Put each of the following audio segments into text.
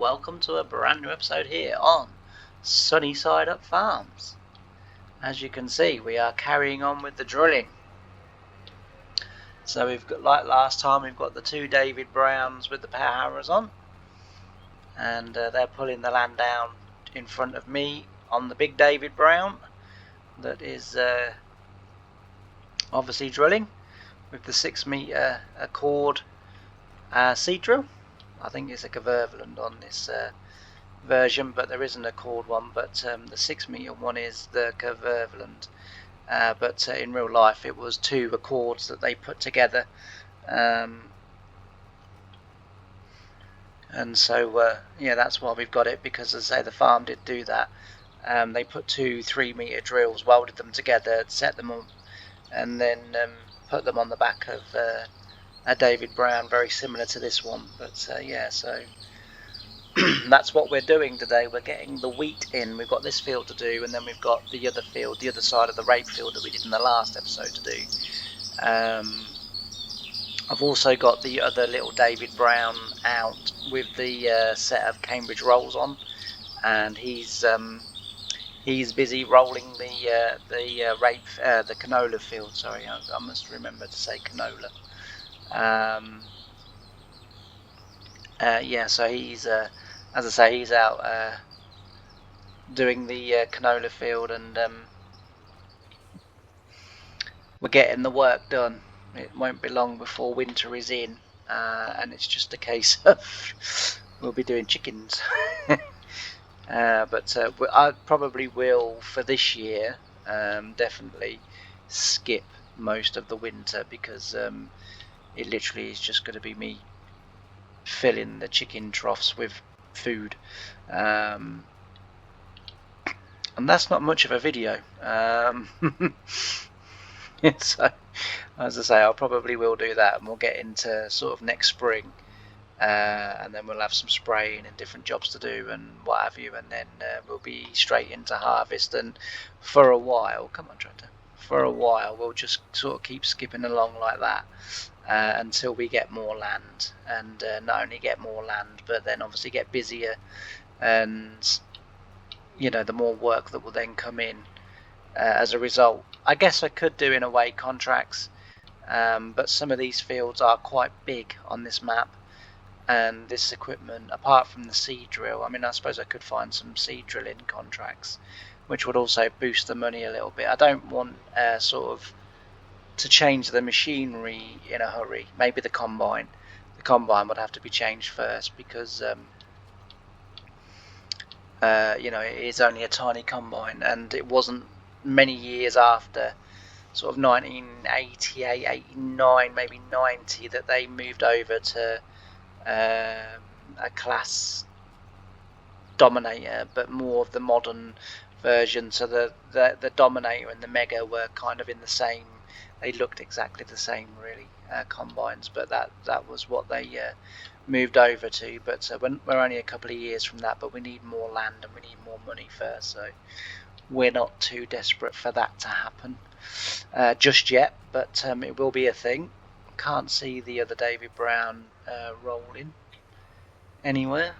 welcome to a brand new episode here on Sunny Side Up Farms. As you can see, we are carrying on with the drilling. So we've got, like last time, we've got the two David Browns with the power hammers on, and they're pulling the land down in front of me on the big David Brown that is obviously drilling with the 6 meter cord seed drill. I think it's a Cavervaland on this version, but there isn't a cord one, but the 6 meter one is the Cavervaland. But in real life it was 2 accords that they put together, and so yeah, that's why we've got it, because as I say, the farm did do that. They put 2 3 meter drills, welded them together, set them up, and then put them on the back of a David Brown, very similar to this one. But yeah, so that's what we're doing today. We're getting the wheat in. We've got this field to do, and then we've got the other field, the other side of the rape field that we did in the last episode to do. I've also got the other little David Brown out with the set of Cambridge rolls on, and he's busy rolling the rape, the canola field. Sorry, I must remember to say canola. Yeah, so he's as I say, he's out doing the canola field, and we're getting the work done. It won't be long before winter is in, and it's just a case of we'll be doing chickens. But I probably will, for this year, definitely skip most of the winter, because it literally is just going to be me filling the chicken troughs with food, and that's not much of a video. So as I say, I probably will do that, and we'll get into sort of next spring, and then we'll have some spraying and different jobs to do and what have you, and then we'll be straight into harvest. And for a while, come on tractor, for a while we'll just sort of keep skipping along like that until we get more land, and not only get more land, but then obviously get busier, and you know, the more work that will then come in as a result. I guess I could do in a way contracts, but some of these fields are quite big on this map, and this equipment, apart from the seed drill, I mean, I suppose I could find some seed drilling contracts, which would also boost the money a little bit. I don't want sort of to change the machinery in a hurry. Maybe the combine would have to be changed first, because you know, it is only a tiny combine, and it wasn't many years after sort of 1988, 89, maybe 90 that they moved over to a class Dominator, but more of the modern version. So the Dominator and the Mega were kind of in the same, they looked exactly the same really, combines, but that was what they moved over to. But we're only a couple of years from that, but we need more land and we need more money first, so we're not too desperate for that to happen just yet, but it will be a thing. Can't see the other David Brown rolling anywhere,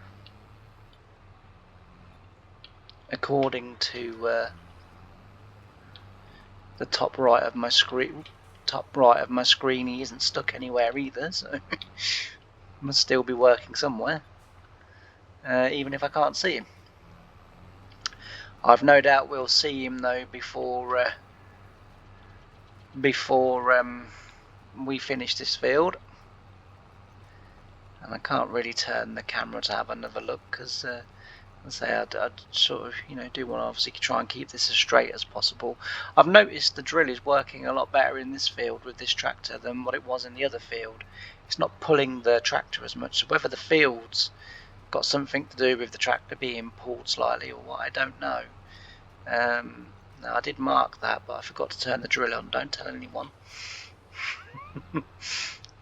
according to the top right of my screen. He isn't stuck anywhere either, so must still be working somewhere, even if I can't see him. I've no doubt we'll see him though before we finish this field, and I can't really turn the camera to have another look, because I say I'd sort of, you know, do want to obviously try and keep this as straight as possible. I've noticed the drill is working a lot better in this field with this tractor than what it was in the other field. It's not pulling the tractor as much, so whether the field's got something to do with the tractor being pulled slightly or what, I don't know. Now, I did mark that, but I forgot to turn the drill on. Don't tell anyone.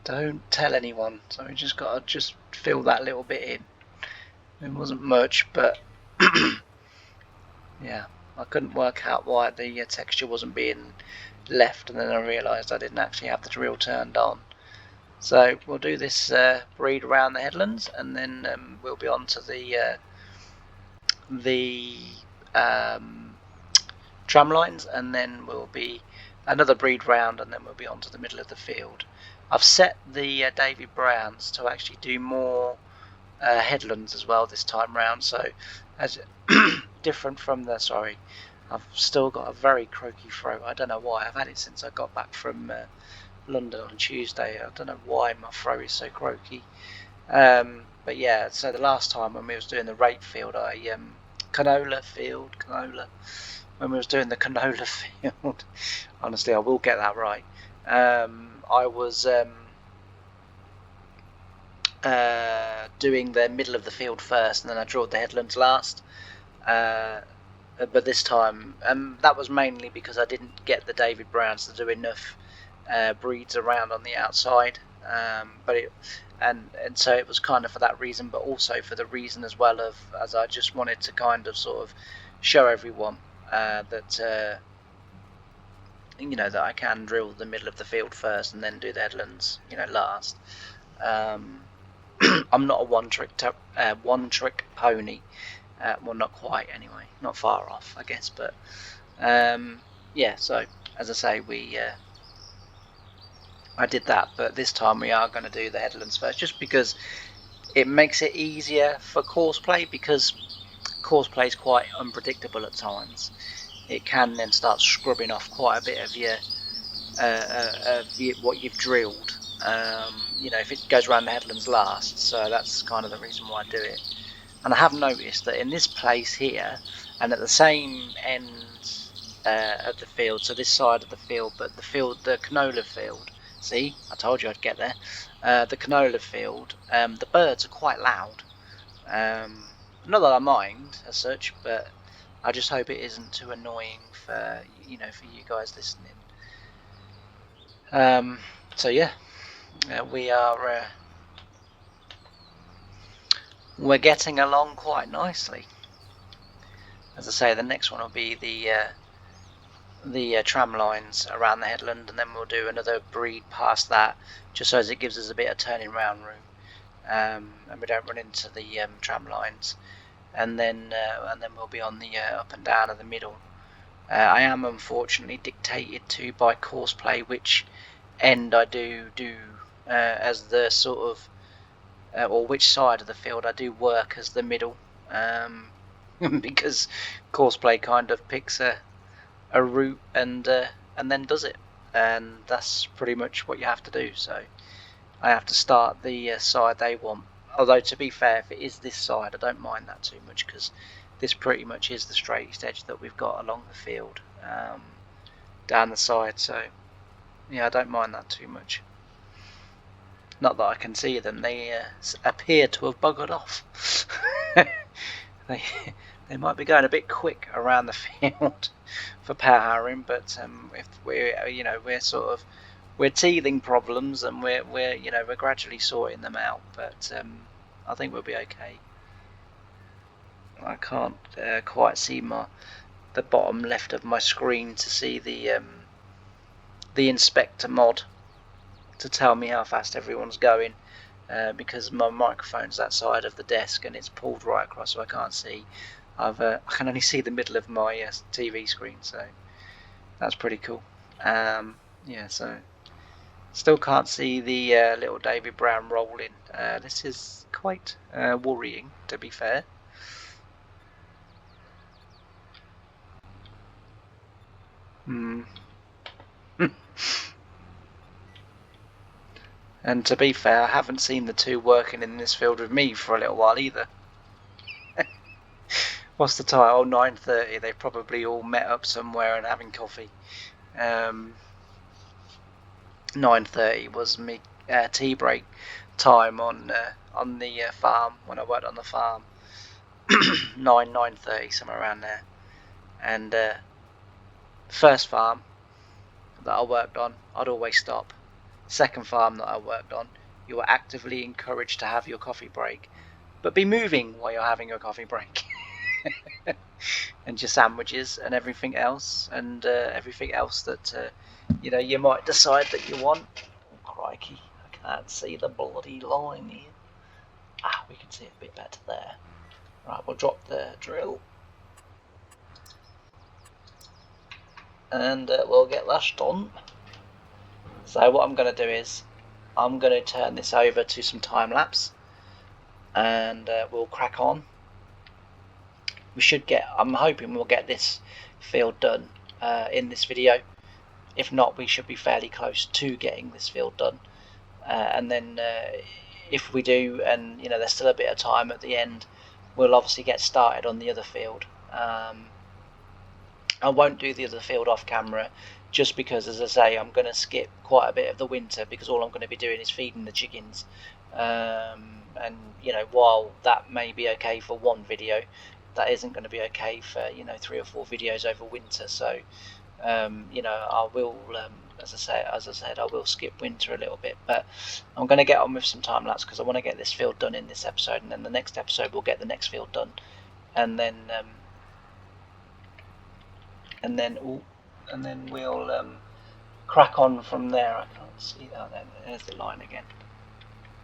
Don't tell anyone. So we just got to fill that little bit in. It wasn't much, but yeah, I couldn't work out why the texture wasn't being left, and then I realised I didn't actually have the drill turned on. So we'll do this breed around the headlands, and then we'll be on to the tram lines, and then we'll be another breed round, and then we'll be on to the middle of the field. I've set the David Browns to actually do more headlands as well this time round, so as different from the, sorry, I've still got a very croaky throat. I don't know why. I've had it since I got back from London on Tuesday. I don't know why my throat is so croaky. But yeah, so the last time when we was doing the rape field, canola, when we was doing the canola field, honestly, I will get that right. I was doing the middle of the field first, and then I drawed the headlands last. But this time, that was mainly because I didn't get the David Browns to do enough breeds around on the outside. And so it was kind of for that reason, but also for the reason as well of, as I just wanted to kind of sort of show everyone that you know, that I can drill the middle of the field first and then do the headlands, you know, last. I'm not a one trick pony. Well, not quite anyway, not far off, I guess. But yeah, so as I say, I did that, but this time we are going to do the headlands first, just because it makes it easier for course play, because course play is quite unpredictable at times. It can then start scrubbing off quite a bit of what you've drilled. You know, if it goes around the headlands last, so that's kind of the reason why I do it. And I have noticed that in this place here, and at the same end of the field, so this side of the field, but the canola field, see, I told you I'd get there, the canola field, the birds are quite loud. Not that I mind as such, but I just hope it isn't too annoying for, you know, for you guys listening. So yeah, we're getting along quite nicely. As I say, the next one will be the tram lines around the headland, and then we'll do another breed past that, just so as it gives us a bit of turning round room, and we don't run into the tram lines. And then we'll be on the up and down of the middle. I am unfortunately dictated to by course play which end I do as the sort of or which side of the field I do work as the middle, because course play kind of picks a route and then does it, and that's pretty much what you have to do. So I have to start the side they want. Although, to be fair, if it is this side, I don't mind that too much, because this pretty much is the straightest edge that we've got along the field, down the side. So yeah, I don't mind that too much. Not that I can see them. They appear to have buggered off. They might be going a bit quick around the field for powering, but if we're, you know, we're teething problems, and we're gradually sorting them out, but I think we'll be okay. I can't quite see the bottom left of my screen to see the inspector mod to tell me how fast everyone's going, because my microphone's that side of the desk and it's pulled right across, so I can't see. I can only see the middle of my TV screen, so that's pretty cool. Yeah, so still can't see the little David Brown rolling. This is quite worrying, to be fair. And to be fair, I haven't seen the two working in this field with me for a little while either. What's the time? Oh, 9:30. They've probably all met up somewhere and having coffee. 9:30 was me tea break time on the farm when I worked on the farm. 9:30, somewhere around there. And first farm that I worked on, I'd always stop. Second farm that I worked on, you were actively encouraged to have your coffee break, but be moving while you're having your coffee break. And your sandwiches and everything else, that you might decide that you want. Oh, crikey. can't see the bloody line here. Ah, we can see it a bit better there. Right, we'll drop the drill. And we'll get that done. So what I'm going to do is, I'm going to turn this over to some time lapse. And we'll crack on. We should get, I'm hoping we'll get this field done in this video. If not, we should be fairly close to getting this field done. And then if we do, and you know there's still a bit of time at the end, we'll obviously get started on the other field. I won't do the other field off camera, just because, as I say, I'm going to skip quite a bit of the winter, because all I'm going to be doing is feeding the chickens. And you know, while that may be okay for one video, that isn't going to be okay for, you know, 3 or 4 videos over winter. So you know, I will, as I said, I will skip winter a little bit, but I'm going to get on with some time lapse because I want to get this field done in this episode, and then the next episode we'll get the next field done, and then we'll crack on from there. I can't see that. There's the line again.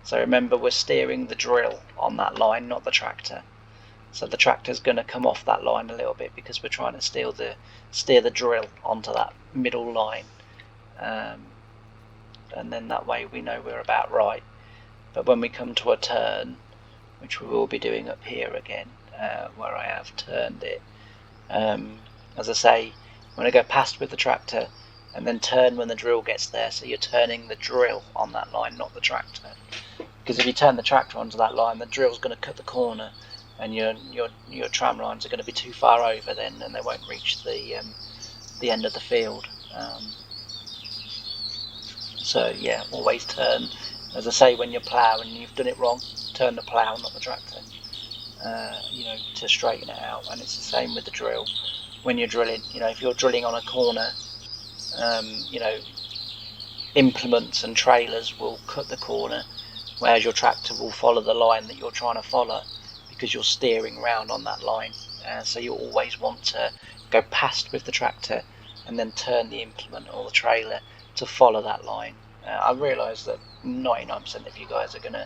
So remember, we're steering the drill on that line, not the tractor. So the tractor's going to come off that line a little bit because we're trying to steer the drill onto that middle line, and then that way we know we're about right. But when we come to a turn, which we will be doing up here again, where I have turned it, as I say, I'm going to go past with the tractor and then turn when the drill gets there. So you're turning the drill on that line, not the tractor. Because if you turn the tractor onto that line, the drill's going to cut the corner, and your tram lines are going to be too far over then, and they won't reach the end of the field. So yeah, always turn. As I say, when you plough and you've done it wrong, turn the plough, not the tractor. You know, to straighten it out. And it's the same with the drill. When you're drilling, you know, if you're drilling on a corner, you know, implements and trailers will cut the corner, whereas your tractor will follow the line that you're trying to follow, because you're steering round on that line. So you always want to go past with the tractor and then turn the implement or the trailer to follow that line. I realise that 99% of you guys are going to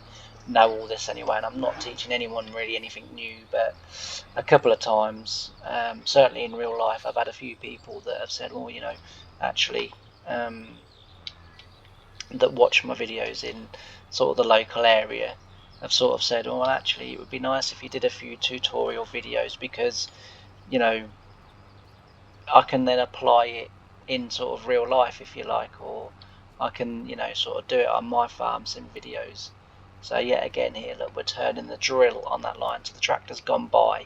know all this anyway, and I'm not teaching anyone really anything new, but a couple of times, certainly in real life, I've had a few people that have said, well, you know, actually, that watch my videos in sort of the local area, have sort of said, oh, well, actually it would be nice if you did a few tutorial videos, because, you know, I can then apply it in sort of real life, if you like, or I can, you know, sort of do it on my farm sim videos. So yet again here, look, we're turning the drill on that line, so the tractor's gone by,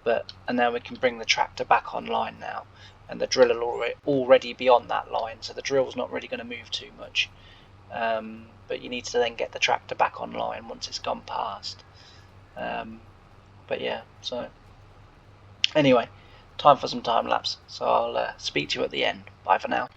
and now we can bring the tractor back online now, and the drill will already be on that line, so the drill's not really going to move too much. But you need to then get the tractor back online once it's gone past. But yeah, so anyway, time for some time lapse, so I'll speak to you at the end. Bye for now.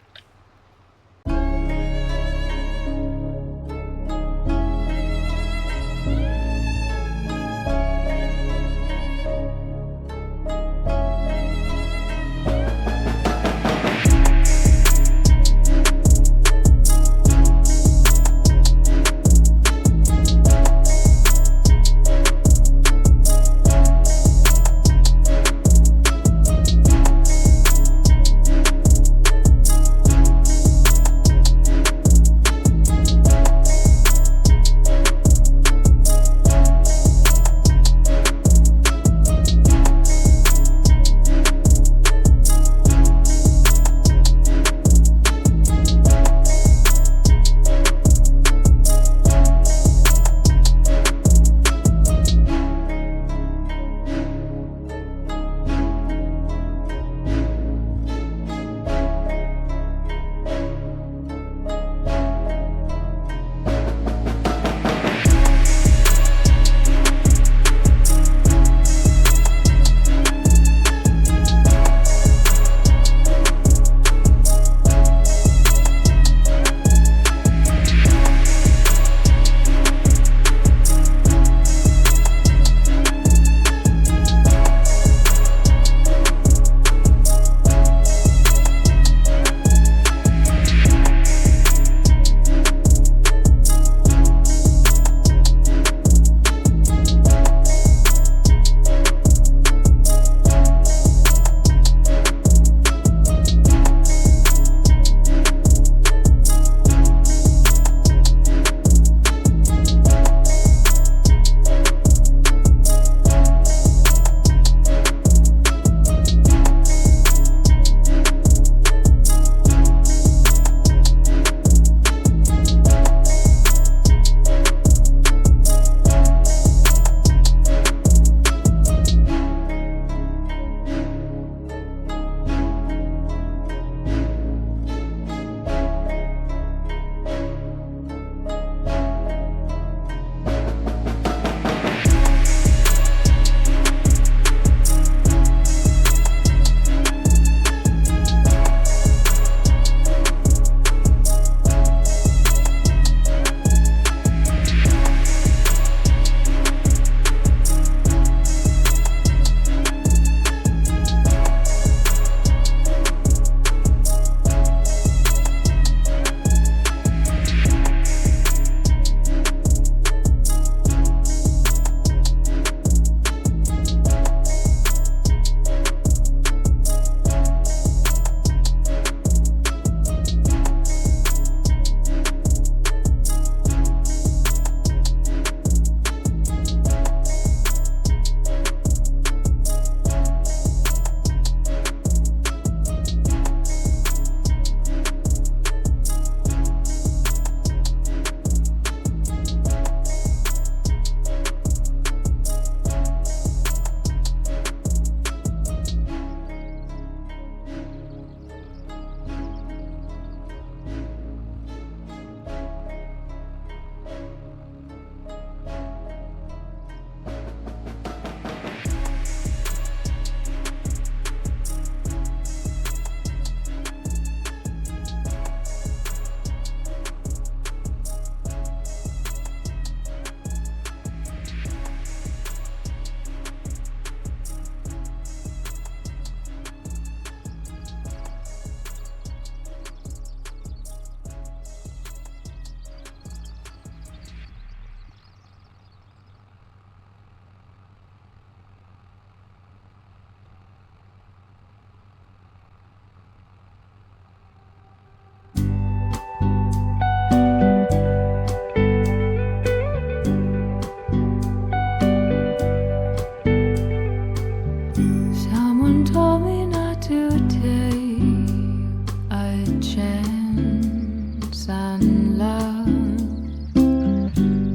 chance and love.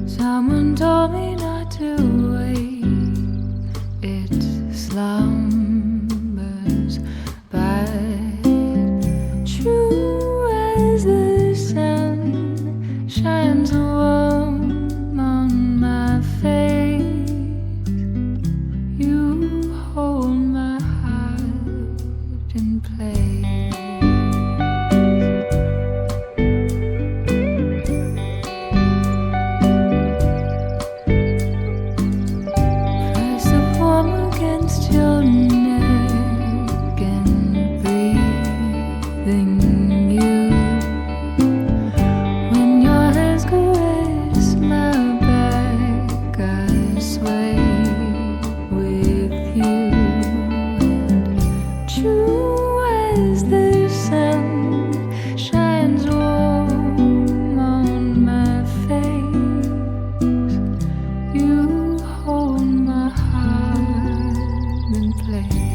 Someone told me not to wait. It slumbers but true as the sun shines warm on my face. You hold my heart in place. Press the warm against your neck and breathing you. When your hands caress my back, I sway with you. True as the sun shines warm on my face. You hold my heart in place.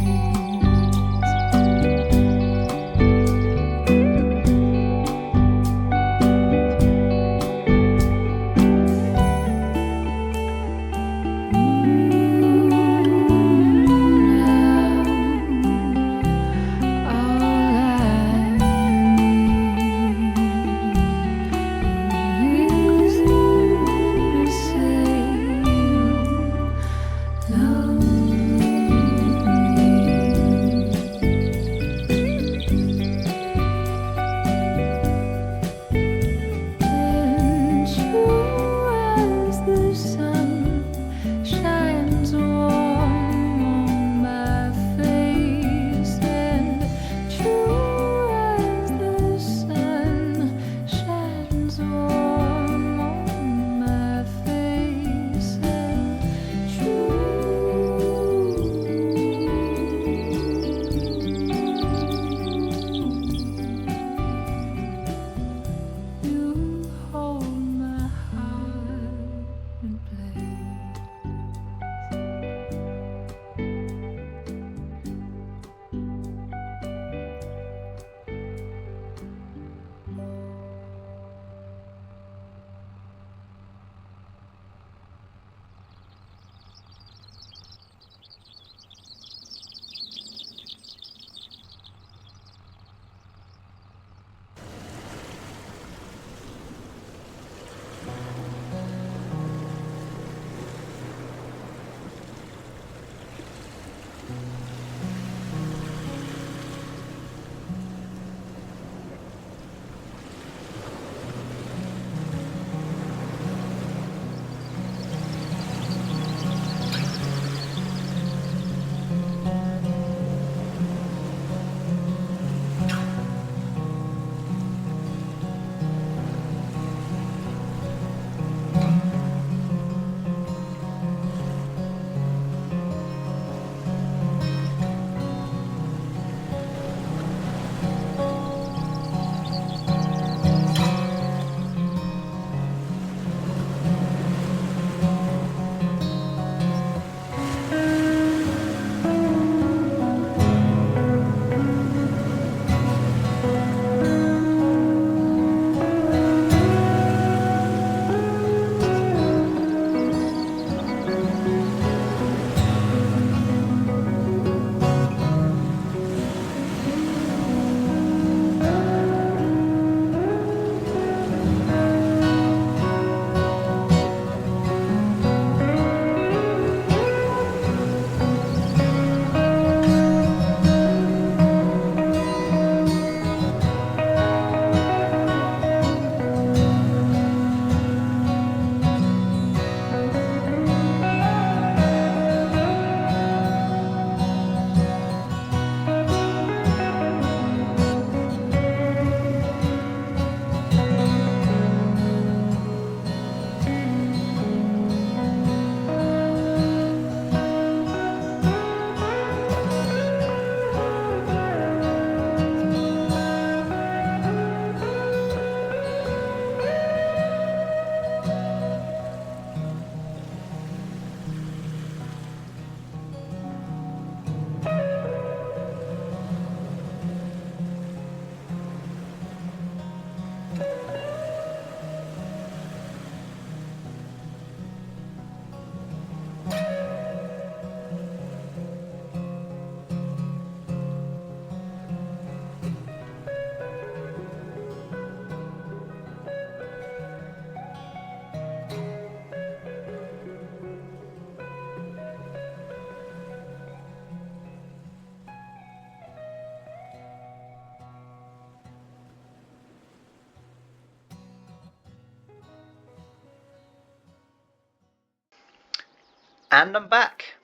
And I'm back.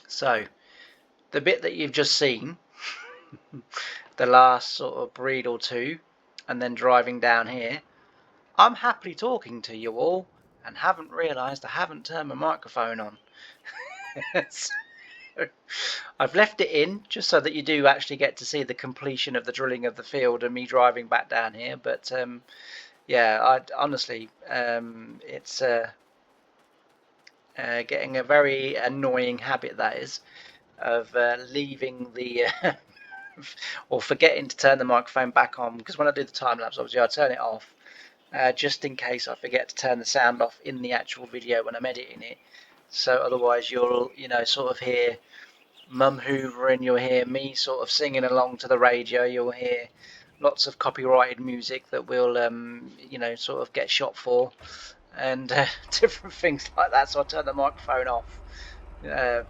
So, the bit that you've just seen, the last sort of breed or two, and then driving down here, I'm happily talking to you all and haven't realised I haven't turned my microphone on. So, I've left it in just so that you do actually get to see the completion of the drilling of the field and me driving back down here. But yeah, honestly, it's getting a very annoying habit, that is, of leaving the or forgetting to turn the microphone back on, because when I do the time lapse, obviously I turn it off just in case I forget to turn the sound off in the actual video when I'm editing it. So otherwise you'll sort of hear Mum hoovering, you'll hear me sort of singing along to the radio, you'll hear lots of copyrighted music that will sort of get shot for, and different things like that. So I turn the microphone off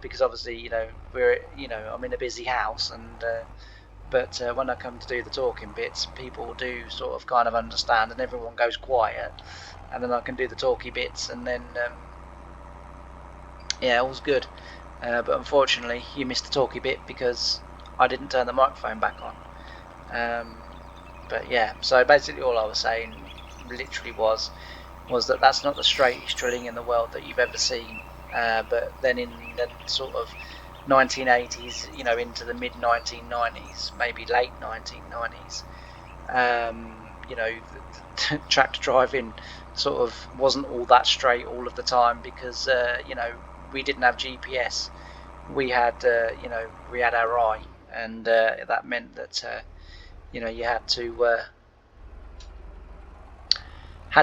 because obviously I'm in a busy house, and but when I come to do the talking bits, people do sort of kind of understand, and everyone goes quiet, and then I can do the talky bits, and then yeah, all's good. But unfortunately, you missed the talky bit because I didn't turn the microphone back on. But yeah, so basically all I was saying literally was that that's not the straightest drilling in the world that you've ever seen. But then in the sort of 1980s, into the mid 1990s, maybe late 1990s, tractor driving sort of wasn't all that straight all of the time because we didn't have GPS. We had we had our eye, and that meant that you had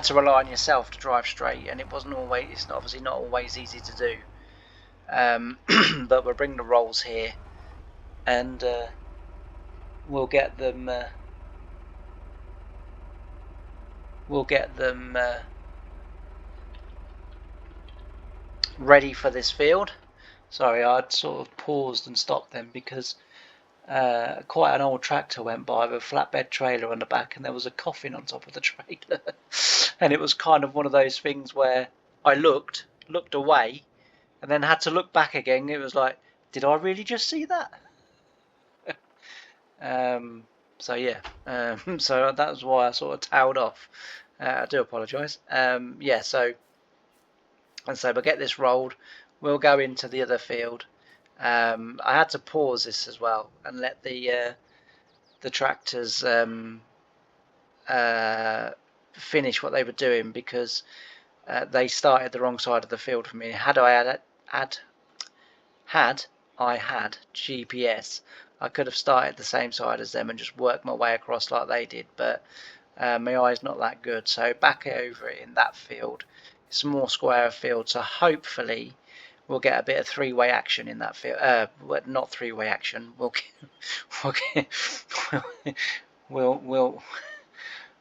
to rely on yourself to drive straight, and it's obviously not always easy to do. But we'll bring the rolls here, and we'll get them ready for this field. Sorry, I'd sort of paused and stopped them because quite an old tractor went by with a flatbed trailer on the back, and there was a coffin on top of the trailer. And it was kind of one of those things where I looked away and then had to look back again. It was like, did I really just see that? So yeah, so that was why I sort of tailed off. I do apologise. Yeah, so we'll get this rolled. We'll go into the other field. I had to pause this as well and let the tractors finish what they were doing, because they started the wrong side of the field for me. Had I had GPS, I could have started the same side as them and just worked my way across like they did, but my eye's not that good. So back over in that field, it's a more square field, so hopefully we'll get a bit of three-way action in that field. Well, not three-way action. We'll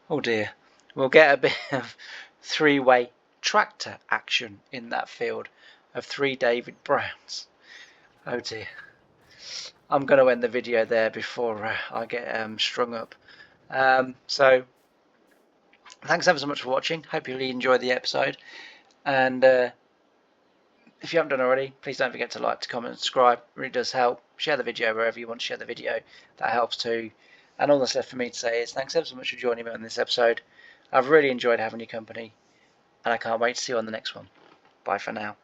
oh dear. We'll get a bit of three-way tractor action in that field of 3 David Browns. Oh dear. I'm going to end the video there before I get strung up. So thanks ever so much for watching. Hope you really enjoyed the episode. And if you haven't done already, please don't forget to like, to comment, and subscribe. It really does help. Share the video wherever you want to share the video. That helps too. And all that's left for me to say is thanks ever so much for joining me on this episode. I've really enjoyed having your company, and I can't wait to see you on the next one. Bye for now.